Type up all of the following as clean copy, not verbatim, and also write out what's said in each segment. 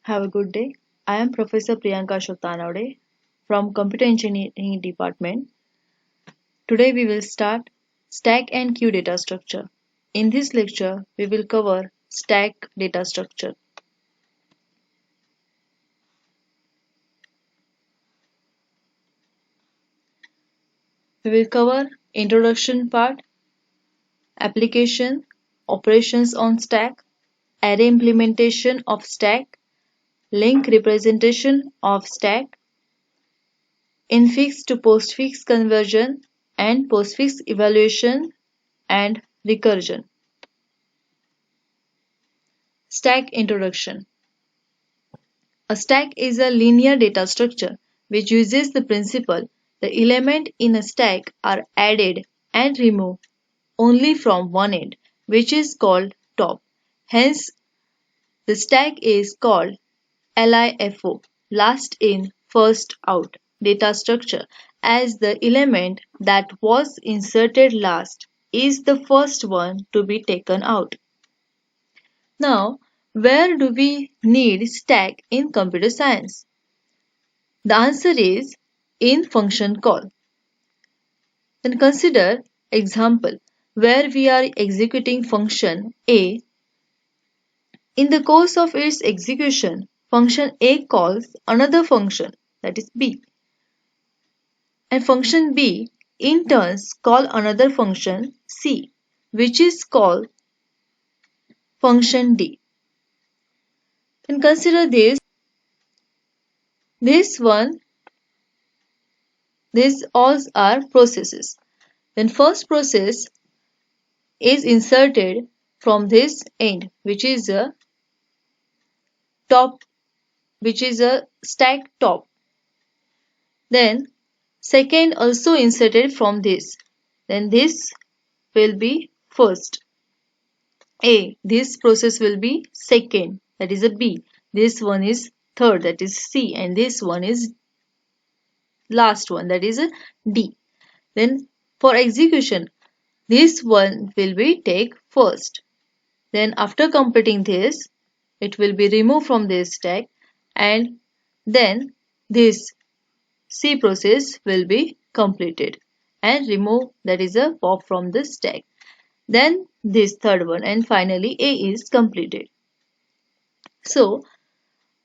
Have a good day. I am Professor Priyanka Shottanavade from Computer Engineering Department. Today we will start Stack and Queue data structure. In this lecture, we will cover stack data structure. We will cover introduction part, application, operations on stack, array implementation of stack, link representation of stack, infix to postfix conversion, and postfix evaluation and recursion. Stack introduction. A stack is a linear data structure which uses the principle the elements in a stack are added and removed only from one end, which is called top. Hence, the stack is called LIFO, last in, first out data structure, as the element that was inserted last is the first one to be taken out. Now, where do we need stack in computer science? The answer is in function call. Then consider example where we are executing function A. In the course of its execution, function A calls another function, that is B. And function B in turns call another function C, which is called function D. Then consider this one. These all are processes. Then first process is inserted from this end, which is a top, which is a stack top. Then second also inserted from this. Then this will be first. A. This process will be second, that is a B. This one is third, that is C, and this one is last one, that is a D. Then for execution, this one will be take first. Then after completing this, it will be removed from this stack, and then this C process will be completed and remove, that is a pop from the stack. Then this third one, and finally A is completed. So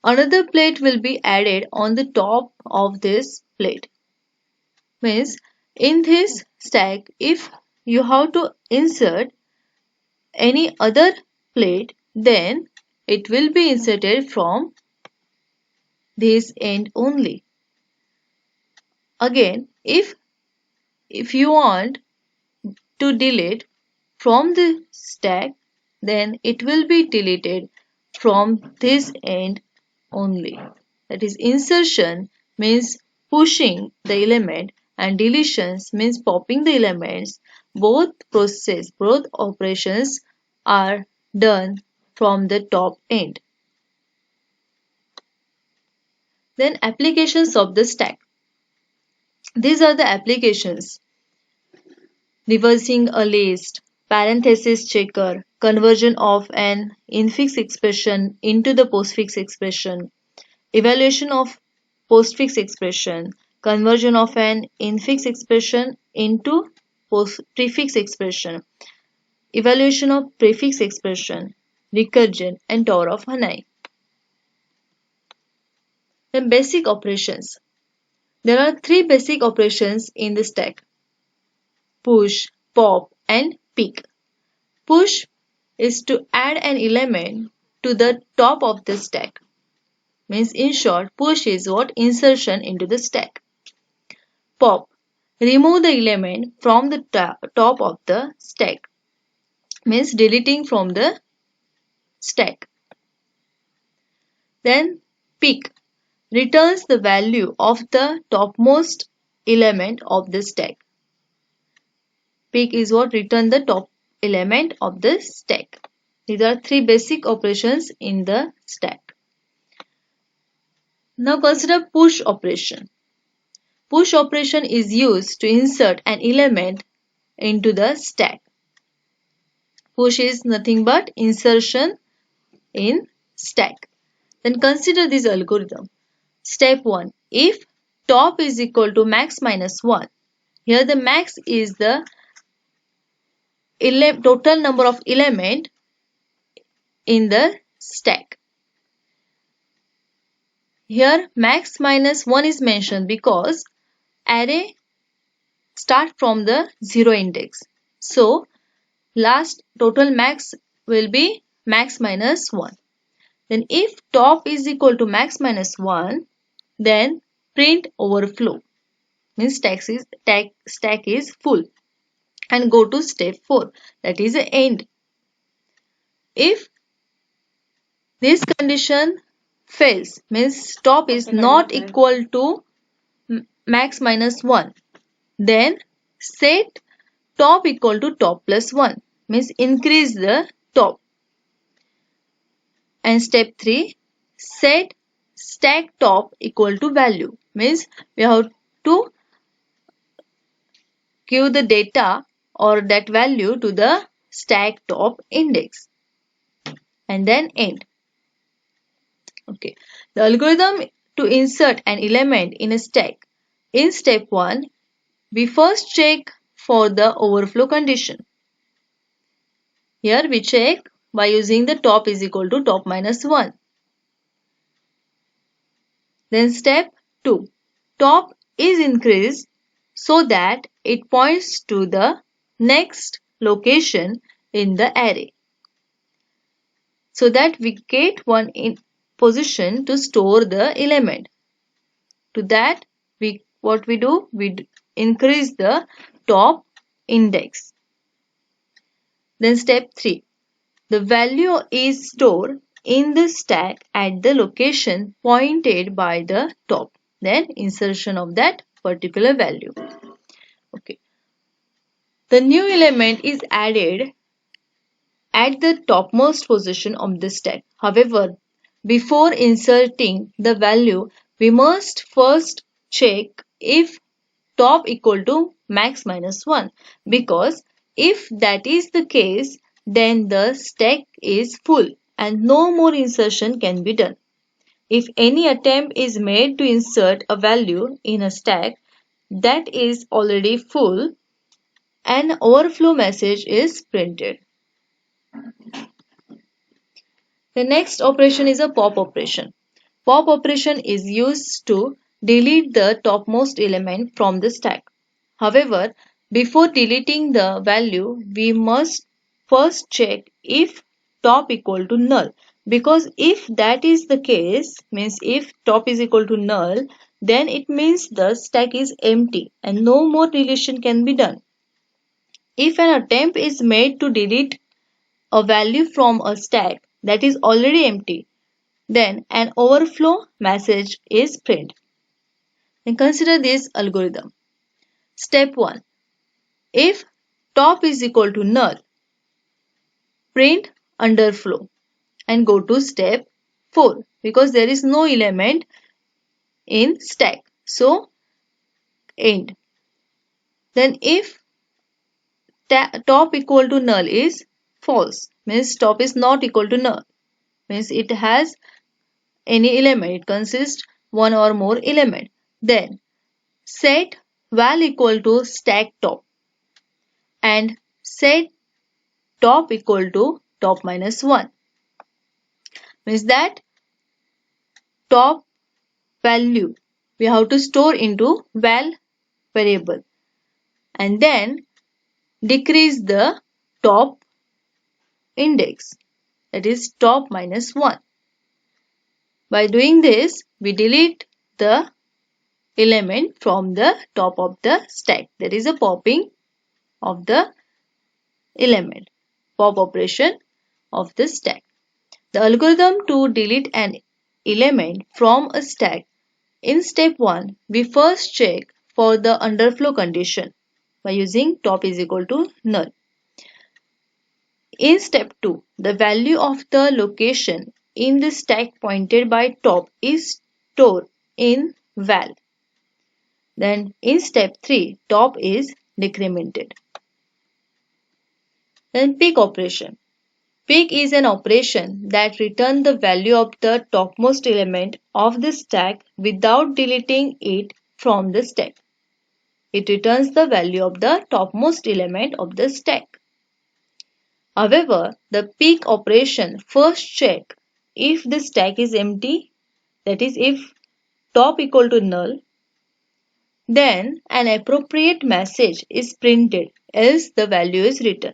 another plate will be added on the top of this plate. Means in this stack, if you have to insert any other plate, then it will be inserted from this end only. Again, if you want to delete from the stack, then it will be deleted from this end only. That is, insertion means pushing the element and deletions means popping the elements. Both operations are done from the top end. Then applications of the stack. These are the applications: reversing a list, parenthesis checker, conversion of an infix expression into the postfix expression, evaluation of postfix expression, conversion of an infix expression into prefix expression, evaluation of prefix expression, recursion, and tower of Hanai. Then basic operations. There are three basic operations in the stack: push, pop, and pick. Push is to add an element to the top of the stack. Means in short, push is what? Insertion into the stack. Pop, remove the element from the top of the stack. Means deleting from the stack. Then pick, returns the value of the topmost element of the stack. Pick is what? Return the top element of the stack. These are three basic operations in the stack. Now consider push operation. Push operation is used to insert an element into the stack. Push is nothing but insertion in stack. Then consider this algorithm. Step 1. If top is equal to max minus 1, here the max is the total number of element in the stack. Here max minus 1 is mentioned because array start from the 0 index. So last total max will be max minus 1. Then if top is equal to max minus 1, then print overflow. Means stack is full. And go to step 4, that is the end. If this condition fails, means top is not equal to max minus 1, then set top equal to top plus 1, means increase the top. And step 3, set stack top equal to value, means we have to give the data or that value to the stack top index. And then end. Okay. The algorithm to insert an element in a stack. In step 1, we first check for the overflow condition. Here we check by using the top is equal to top minus 1. Then step 2, top is increased so that it points to the next location in the array, so that we get one in position to store the element. To that, what we do? We increase the top index. Then step 3, the value is stored in the stack at the location pointed by the top. Then insertion of that particular value. Okay. The new element is added at the topmost position of the stack. However, before inserting the value, we must first check if top equal to max minus 1, because if that is the case, then the stack is full and no more insertion can be done. If any attempt is made to insert a value in a stack that is already full, an overflow message is printed. The next operation is a pop operation. Pop operation is used to delete the topmost element from the stack. However, before deleting the value, we must first check if top equal to null, because if that is the case, means if top is equal to null, then it means the stack is empty and no more deletion can be done. If an attempt is made to delete a value from a stack that is already empty, then an overflow message is printed. Then consider this algorithm. Step 1. If top is equal to null, print underflow and go to step 4, because there is no element in stack. So end. Then if top equal to null is false, means top is not equal to null, means it has any element, it consists one or more element, then set val equal to stack top and set top equal to top minus 1, means that top value we have to store into val variable and then decrease the top index, that is top minus 1. By doing this, we delete the element from the top of the stack. That is a popping of the element, pop operation of the stack. The algorithm to delete an element from a stack. In step 1, we first check for the underflow condition by using top is equal to null. In step 2, the value of the location in the stack pointed by top is stored in val. Then in step 3, top is decremented. Then pick operation. Pick is an operation that returns the value of the topmost element of the stack without deleting it from the stack. It returns the value of the topmost element of the stack. However, the pick operation first checks if the stack is empty, that is, if top equal to null, then an appropriate message is printed, else the value is written.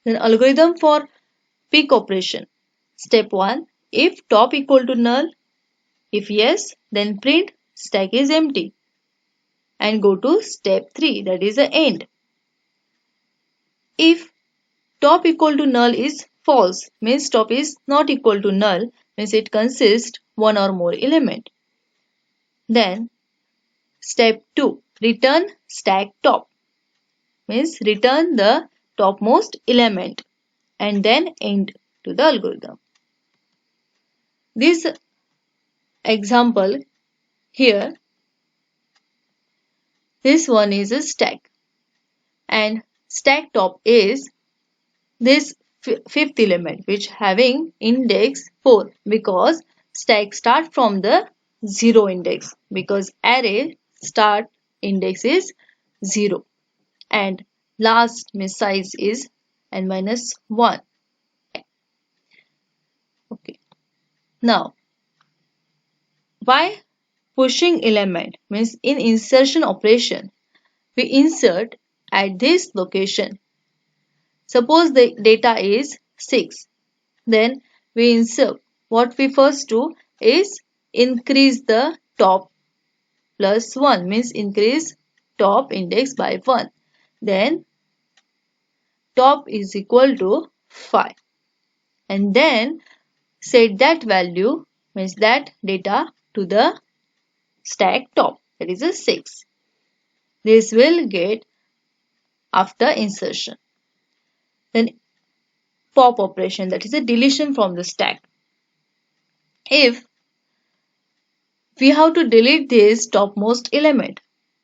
Then algorithm for pick operation. Step 1. If top equal to null, if yes, then print stack is empty. And go to step 3, that is the end. If top equal to null is false, means top is not equal to null, means it consists one or more element. Then step 2, return stack top, means return the topmost element and then end to the algorithm. This example here, this one is a stack and stack top is this fifth element which having index 4 because stack start from the 0 index because array start index is 0 and last size is n minus 1. Okay. Now, by pushing element means in insertion operation, we insert at this location. Suppose the data is 6. Then we insert. What we first do is increase the top plus 1 means increase top index by 1. Then top is equal to 5. And then set that value means that data to the stack top, that is a 6. This will get after insertion. Then pop operation, that is a deletion from the stack. If we have to delete this topmost element,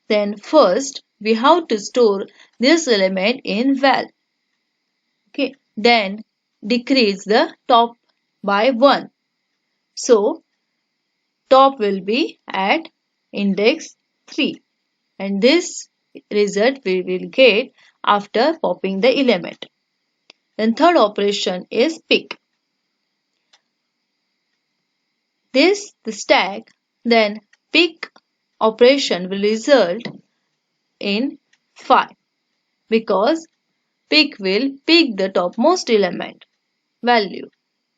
then first we have to store this element in val. Okay, then decrease the top by 1. So top will be at index 3 and this result we will get after popping the element. Then third operation is pick. This the stack, then pick operation will result in 5 because pick will pick the topmost element value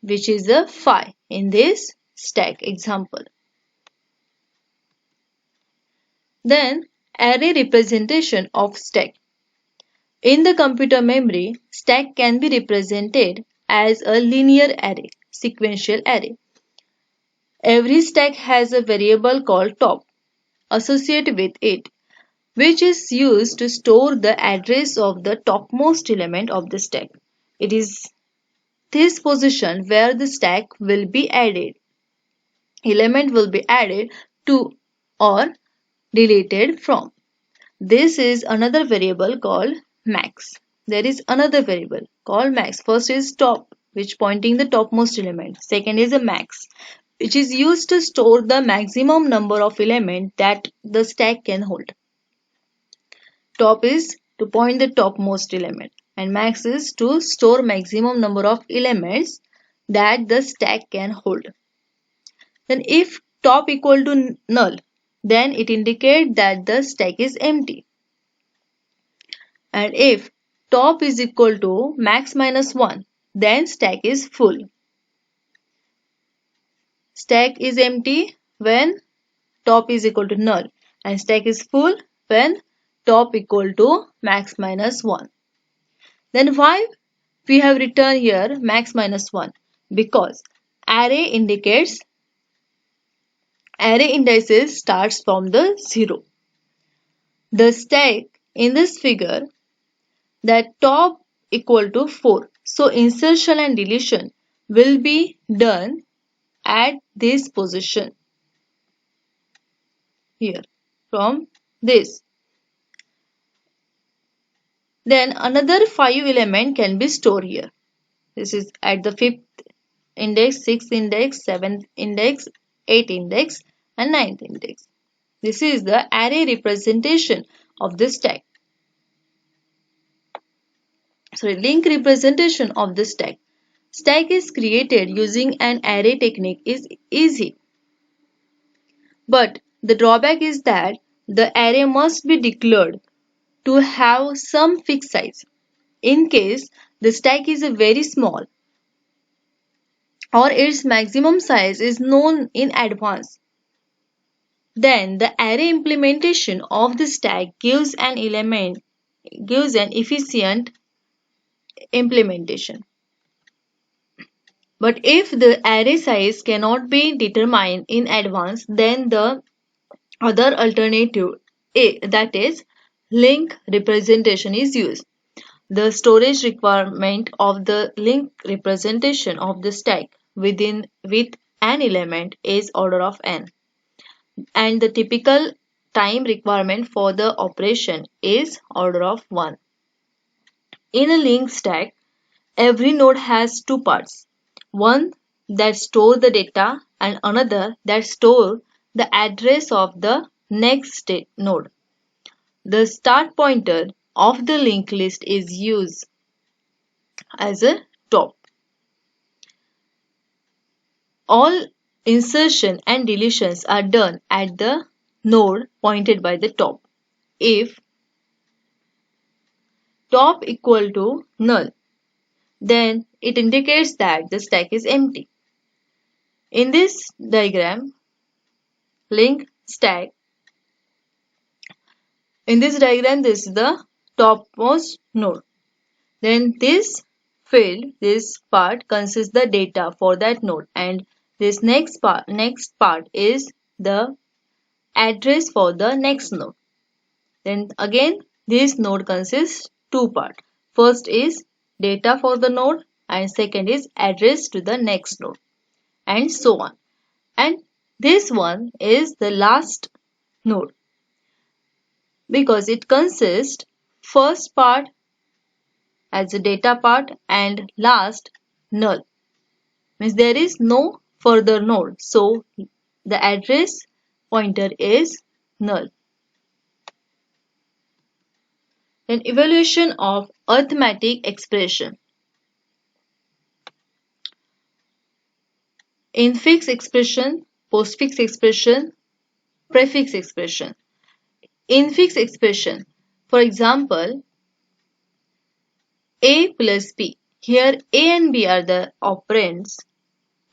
which is a 5 in this stack example. Then array representation of stack. In the computer memory, stack can be represented as a linear array, sequential array. Every stack has a variable called top associated with it, which is used to store the address of the topmost element of the stack. It is this position where the stack will be added. Element will be added to or deleted from. This is another variable called max. There is another variable called max. First is top, which pointing the topmost element. Second is a max, which is used to store the maximum number of elements that the stack can hold. Top is to point the topmost element and max is to store maximum number of elements that the stack can hold. Then if top equal to null, then it indicates that the stack is empty. And if top is equal to max minus 1, then stack is full. Stack is empty when top is equal to null and stack is full when top equal to max minus 1. Then why we have written here max minus 1? Because array indices starts from the 0. The stack in this figure that top equal to 4. So insertion and deletion will be done at this position here from this. Then another 5 element can be stored here. This is at the 5th index, 6th index, 7th index, 8th index, and 9th index. This is the array representation of the stack. Link representation of the stack. Stack is created using an array technique is easy. But the drawback is that the array must be declared to have some fixed size. In case the stack is very small or its maximum size is known in advance, then the array implementation of the stack gives an efficient implementation. But if the array size cannot be determined in advance, then the other alternative, that is link representation, is used. The storage requirement of the link representation of the stack with an element is order of n, and the typical time requirement for the operation is order of 1. In a linked stack, every node has two parts, one that stores the data and another that stores the address of the next node. The start pointer of the linked list is used as a top. All insertion and deletions are done at the node pointed by the top. If top equal to null, then it indicates that the stack is empty. In this diagram, link stack, this is the topmost node. Then this field, this part consists the data for that node, and this next part is the address for the next node. Then again this node consists two parts. First is data for the node and second is address to the next node, and so on. And this one is the last node because it consists first part as a data part and last null. Means there is no further node, so the address pointer is null. Then evaluation of arithmetic expression. Infix expression, postfix expression, prefix expression. Infix expression, for example, a plus b. Here a and b are the operands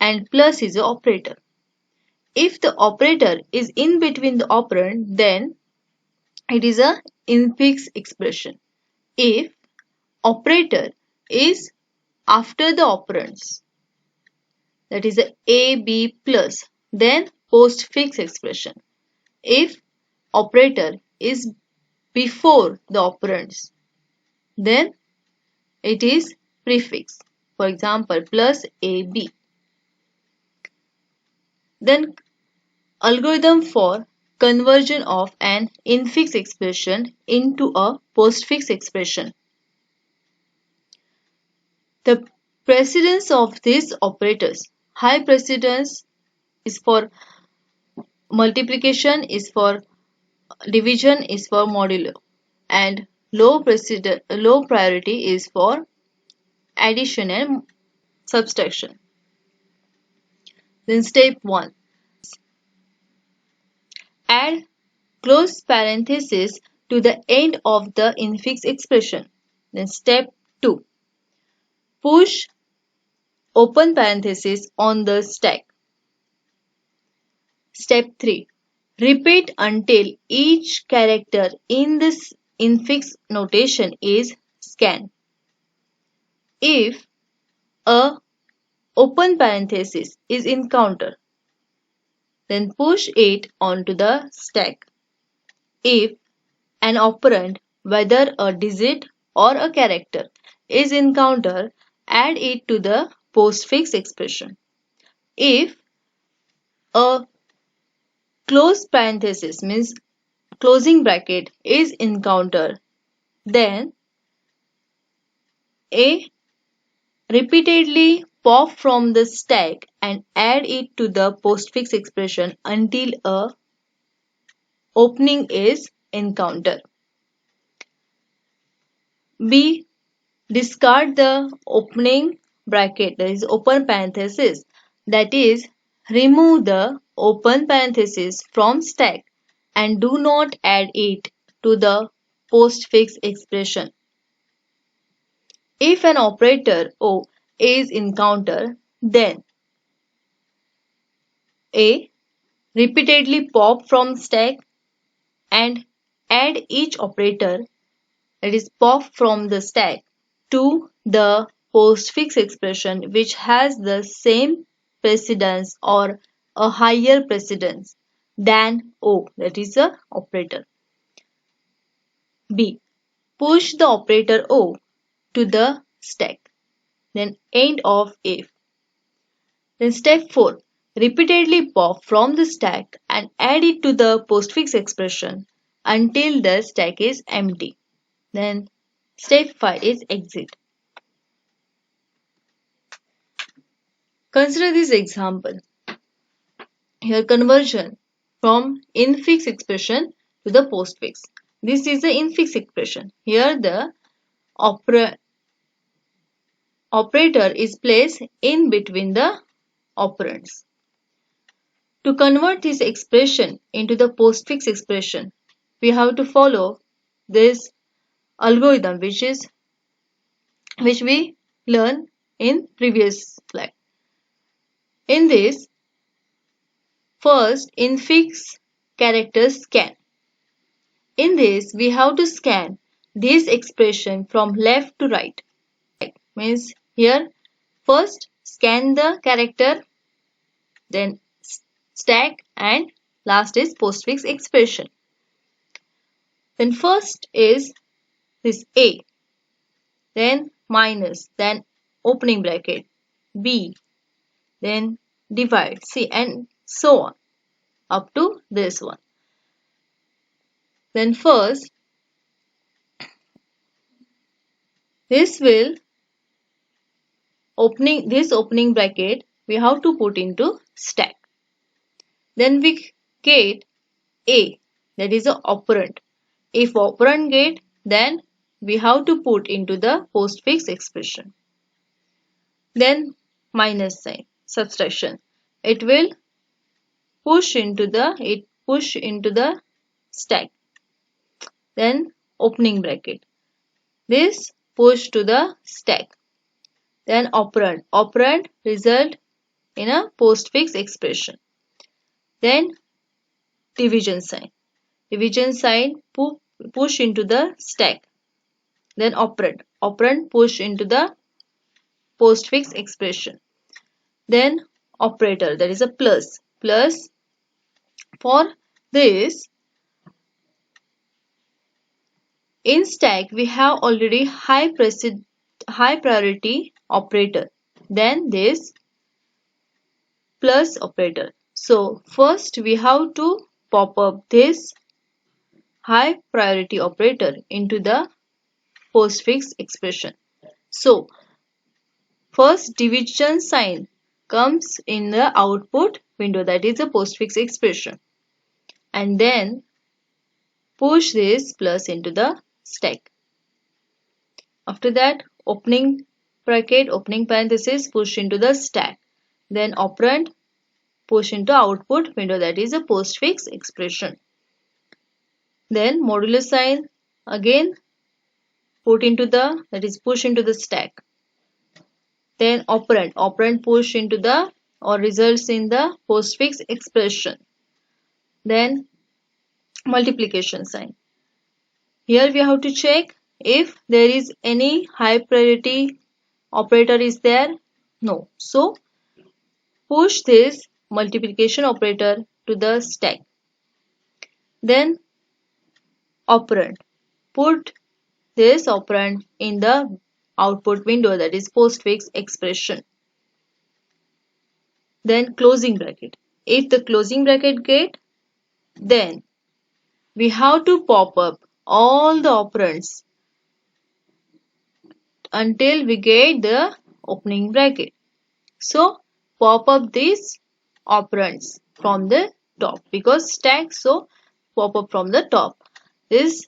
and plus is the operator. If the operator is in between the operand, then it is a infix expression. If operator is after the operands, that is a b plus, then postfix expression. If operator is before the operands, then it is prefix. For example, plus ab. Then algorithm for conversion of an infix expression into a postfix expression. The precedence of these operators. High precedence is for multiplication, is for division, is for modulo, and low priority is for addition and subtraction. Then step 1. Add close parenthesis to the end of the infix expression. Then step 2. Push open parenthesis on the stack. Step 3. Repeat until each character in this infix notation is scanned. If a open parenthesis is encountered, then push it onto the stack. If an operand, whether a digit or a character, is encountered, add it to the postfix expression. If a close parenthesis means closing bracket is encountered, then a Repeatedly pop from the stack and add it to the postfix expression until a opening is encountered. B. Discard the opening bracket, that is open parenthesis, that is remove the open parenthesis from stack and do not add it to the postfix expression. If an operator O is encountered, then A. Repeatedly pop from stack and add each operator, that is pop from the stack, to the postfix expression which has the same precedence or a higher precedence than O, that is the operator. B. Push the operator O to the stack. Then end of if. Then step 4. Repeatedly pop from the stack and add it to the postfix expression until the stack is empty. Then step 5 is exit. Consider this example. Here conversion from infix expression to the postfix. This is the infix expression. Here the operator is placed in between the operands. To convert this expression into the postfix expression, we have to follow this algorithm which we learned in previous slide. In this, first infix character scan. In this, we have to scan this expression from left to right. Means here, first scan the character, then stack, and last is postfix expression. Then first is this A, then minus, then opening bracket, B, then divide, C, and so on up to this one. Then first, this opening bracket we have to put into stack. Then we get A, that is the operand. If operand get, then we have to put into the postfix expression. Then minus sign, subtraction. It will push into the stack. Then opening bracket. This push to the stack. Then operand. Operand result in a postfix expression. Then division sign. Division sign push into the stack. Then operand. Operand push into the postfix expression. Then operator, that is a plus. Plus, for this, in stack we have already high priority operator. Then this plus operator. So first we have to pop up this high priority operator into the postfix expression. So first division sign comes in the output window, that is the postfix expression, and then push this plus into the stack. After that, opening bracket, opening parenthesis, push into the stack. Then operand push into output window, that is a postfix expression. Then modulo sign again push into the stack. Then operand push into the or results in the postfix expression. Then multiplication sign. Here we have to check if there is any high priority operator is there. No. So push this multiplication operator to the stack. Then operand. Put this operand in the output window, that is postfix expression. Then closing bracket. If the closing bracket get, then we have to pop up all the operands until we get the opening bracket. So pop up these operands from the top because stack, so pop up from the top. This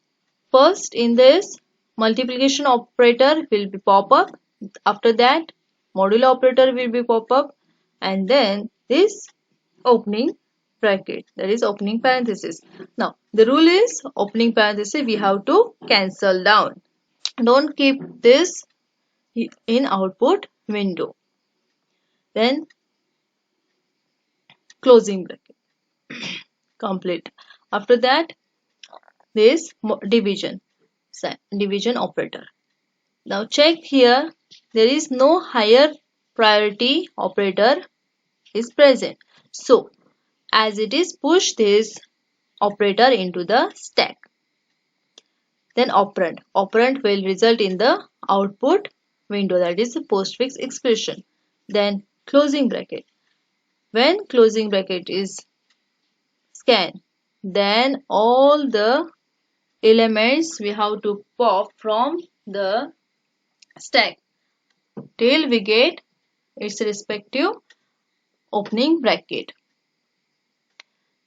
first in this multiplication operator will be pop up. After that modulo operator will be pop up, and then this opening bracket, that is opening parenthesis. Now the rule is opening parenthesis we have to cancel down. Don't keep this in output window. Then closing bracket complete. After that this division operator. Now check here, there is no higher priority operator is present. So as it is, push this operator into the stack. Then operand will result in the output window, that is the postfix expression. Then closing bracket. When closing bracket is scan, then all the elements we have to pop from the stack till we get its respective opening bracket.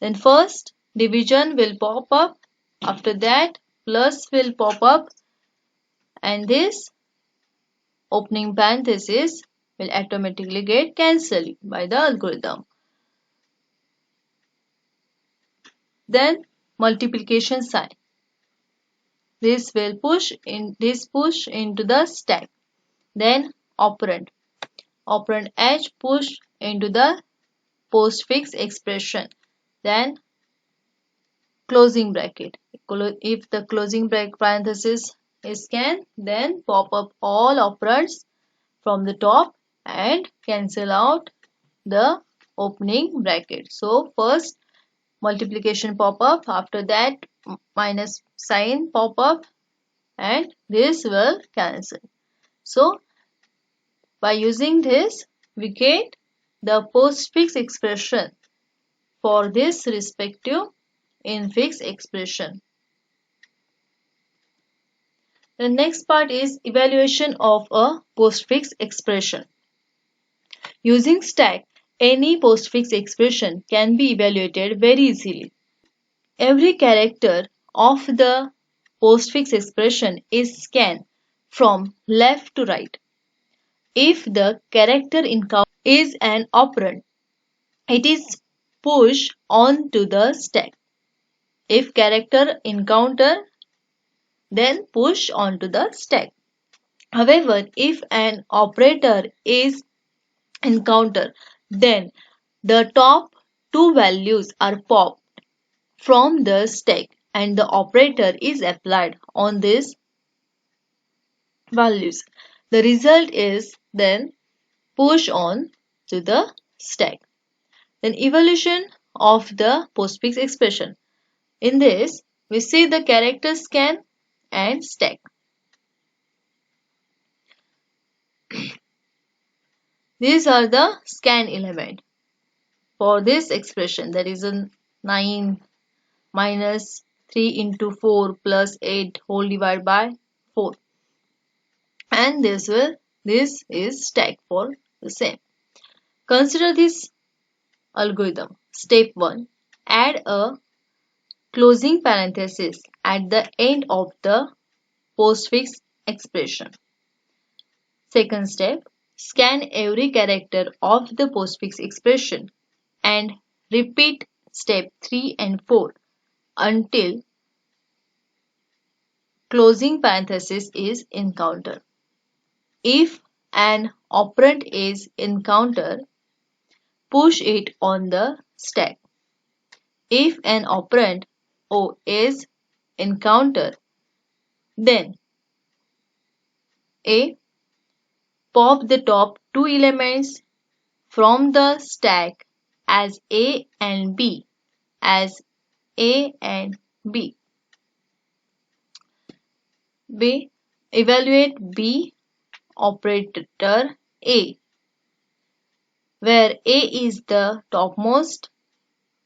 Then first division will pop up, after that plus will pop up, and this opening parenthesis will automatically get cancelled by the algorithm. Then multiplication sign. This will push into the stack. Then operand H push into the postfix expression. Then closing bracket. If the closing bracket parenthesis is scanned, then pop up all operands from the top and cancel out the opening bracket. So first multiplication pop up, after that minus sign pop up, and this will cancel. So by using this we get the postfix expression for this respective infix expression. The next part is evaluation of a postfix expression. Using stack, any postfix expression can be evaluated very easily. Every character of the postfix expression is scanned from left to right. If the character encountered is an operand, it is pushed onto the stack. If character encounter, then push onto the stack. However, if an operator is encountered, then the top two values are popped from the stack and the operator is applied on these values. The result is then push on to the stack. Then evaluation of the postfix expression. In this, we see the character scan and stack. These are the scan element for this expression, that is a 9 minus 3 into 4 plus 8 whole divided by 4, and this is stack for the same. Consider this algorithm. Step 1. Add a closing parenthesis at the end of the postfix expression. Second step. Scan every character of the postfix expression and repeat step 3 and 4 until closing parenthesis is encountered. If an operand is encountered, push it on the stack. If an operand O is encountered, then A. Pop the top two elements from the stack as A and B as A and B. B. Evaluate B operator A, where A is the topmost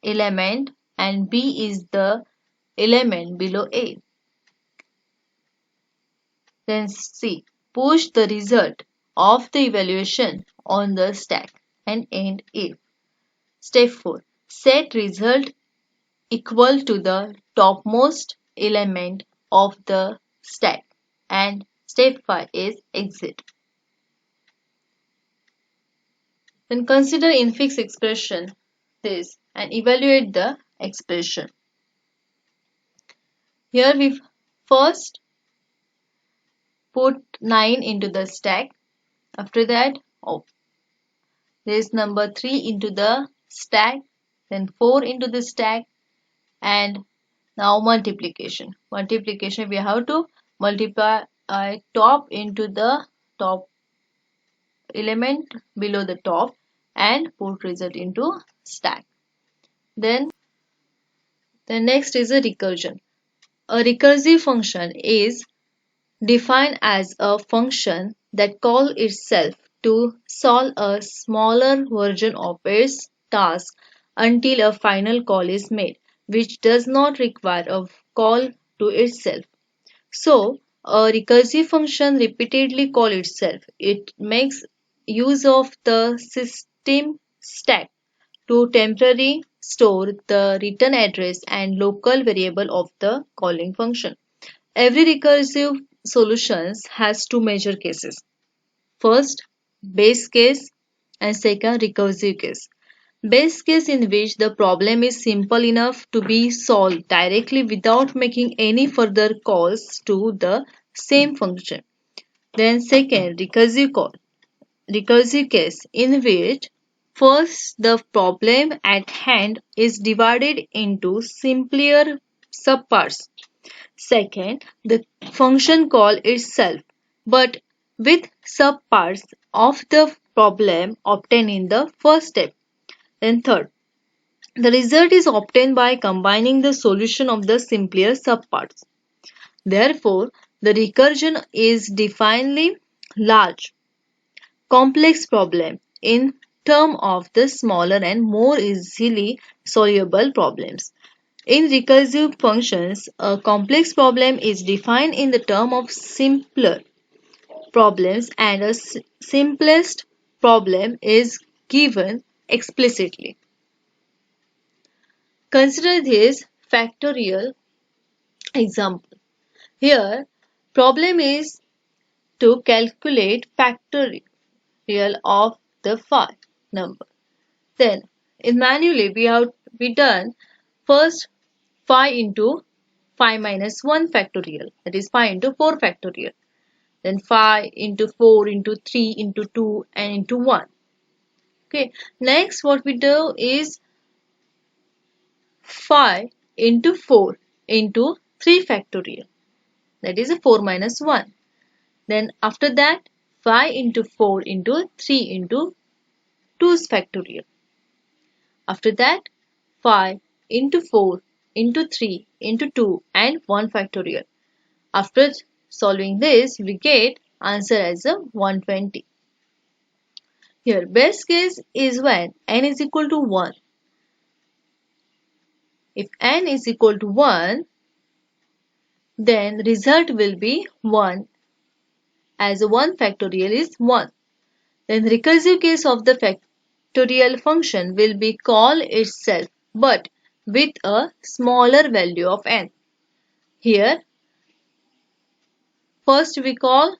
element and B is the element below A. Then C. Push the result of the evaluation on the stack and end if. Step 4. Set result equal to the topmost element of the stack. And step 5 is exit. Then consider infix expression this and evaluate the expression. Here we first put 9 into the stack. After that, there is number 3 into the stack, then 4 into the stack, and now multiplication. Multiplication, we have to multiply top into the top element below the top and put result into stack. Then the next is a recursion. A recursive function is defined as a function that calls itself to solve a smaller version of its task until a final call is made, which does not require a call to itself. So, a recursive function repeatedly calls itself. It makes use of the system stack to temporarily store the return address and local variable of the calling function. Every recursive solution has two major cases. First, base case, and second, recursive case. Base case in which the problem is simple enough to be solved directly without making any further calls to the same function. Then second, recursive case in which first the problem at hand is divided into simpler subparts. Second, the function call itself, but with subparts of the problem obtained in the first step. Then third, the result is obtained by combining the solution of the simpler subparts. Therefore, the recursion is definitely large, complex problem in terms of the smaller and more easily solvable problems. In recursive functions, a complex problem is defined in the term of simpler problems and a simplest problem is given explicitly. Consider this factorial example. Here, problem is to calculate factorial of the phi number. Then, in manually we done first phi into phi minus 1 factorial, that is phi into 4 factorial. Then phi into 4 into 3 into 2 and into 1. Okay, next what we do is phi into 4 into 3 factorial, that is a 4 minus 1. Then after that phi into 4 into 3 into 2's factorial. After that phi into 4 into 3 into 2 and 1 factorial. After solving this, we get answer as a 120. Here, best case is when n is equal to 1. If n is equal to 1, then result will be 1 as 1 factorial is 1. Then recursive case of the factorial function will be call itself but with a smaller value of n. Here, first we call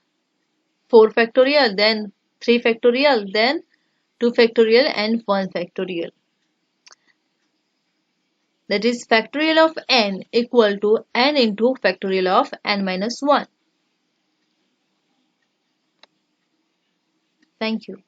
4 factorial, then 3 factorial, then 2 factorial and 1 factorial. That is factorial of n equal to n into factorial of n minus 1. Thank you.